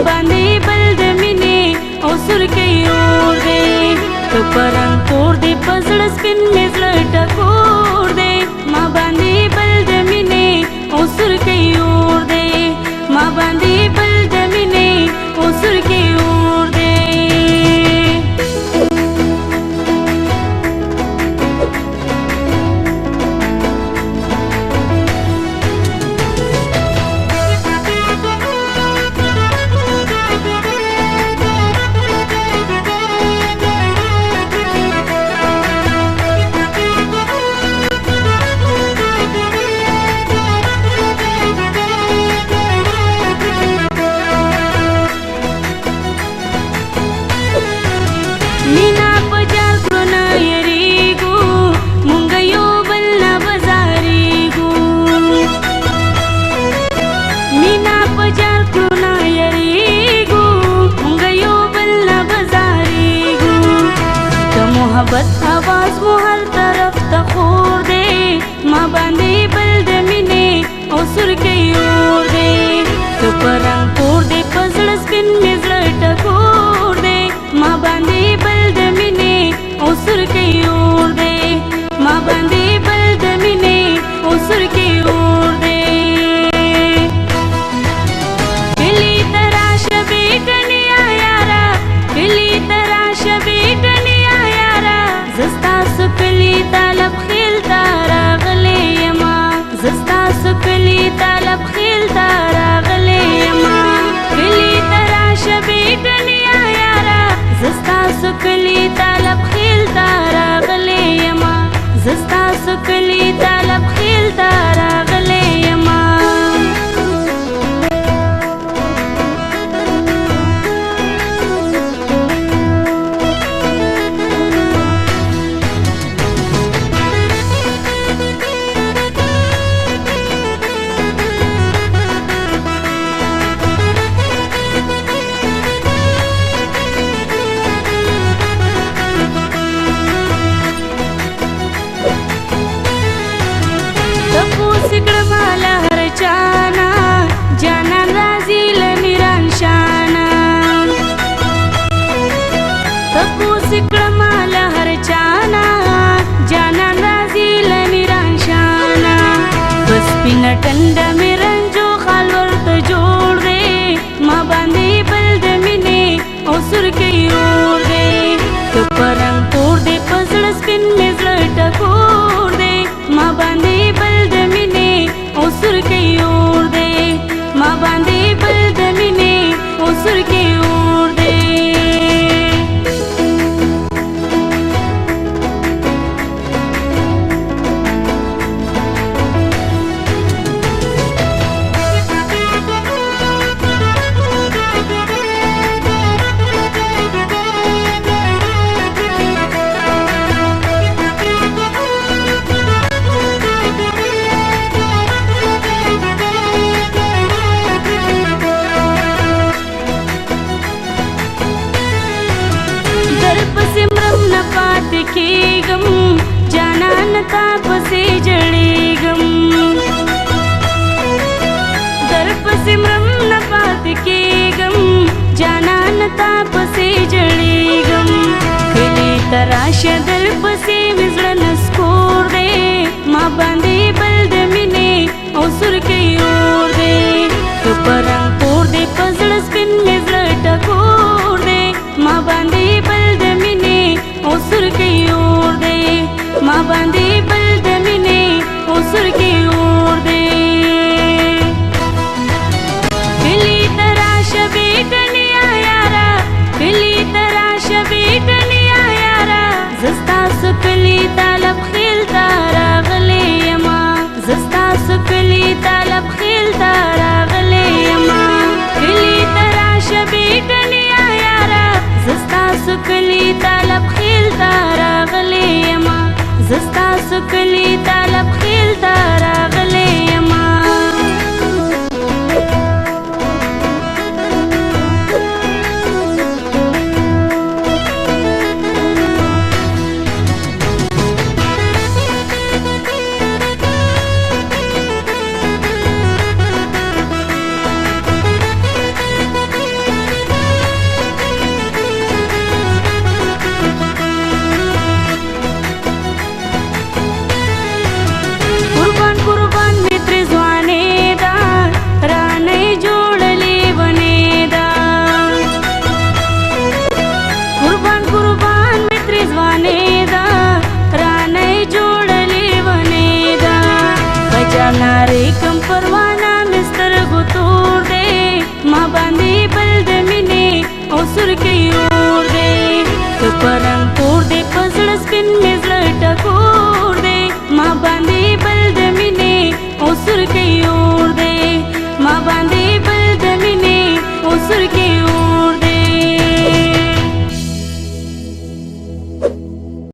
باندې بل د مینې او سرکۍ اور دی ته په رنګ تور دی په زړه سپین مې زړه ټکور دی ما باندې بل د مینې او سرکۍ اور دی ما باندې بل د مینې او سرکۍ اور دی مینا پجار کړو نه یریږو مونږ یو بل نه بازاریږو مینا پجار کړو نه یریږو مونږ یو بل نه بازاریږو د محبت आवाज مو هر طرف ته خور دی ما باندې بل د مینې او سرکۍ اور دی ته په رنګ تور دی په زړه سپین مې زړه ټکور دی ما باندې بل د مینې او سرکۍ اور دی ما باندې بل د مینې او سرکۍ اور دی کلی تراشه بیگنیا یارا کلی تراشه بیگنیا یارا زستا سکلی طلب خیل تارا غلی یما زستا سکلی طلب خیل تارا غلی یما کلی تراشه بیگنیا یارا زستا سکلی طلب خیل تارا غلی یما زستا سکلی طلب خیل تارا غلی یما سکړماله هر چانا جانان راځي لمیران شانا تپو سکړماله هر چانا جانان راځي لمیران شانا بس پینا ټنډه مې رنجو خال ورته جوړ دی ما باندې بل د مینې او سرکۍ اور دی ته په رنګ تور دی په زړه سپین مې زړه ټکور دی ما باندې بل د مینې او سرکۍ اور دی ما باندې بل د مینې او سرکۍ اور دی کېږم جانان تا پسې جړېږم در پسې مرم نه پاتې کېږم جانان تا پسې جړېږم کلي ته راشه در پسې مې زړه نسکور دی ما باندې بل د مینې او سرکۍ اور دی ته په رنګ تور دی په زړه سپین مې زړه ټکور دی ما باندې بل د مینې او سرکۍ اور دی ما باندې بل د مینې او سرکۍ اور دی کلی تراشه بیگنیا یارا کلی تراشه بیگنیا یارا زستا سکلی طلب خیل تارا غلی یما زستا سکلی طلب خیل تارا غلی یما کلی تراشه بیگنیا یارا زستا سکلی طلب خیل تارا غلی یما زستا سکلی طلب خیل تارا غلی یما زړه کې اور دی ته پر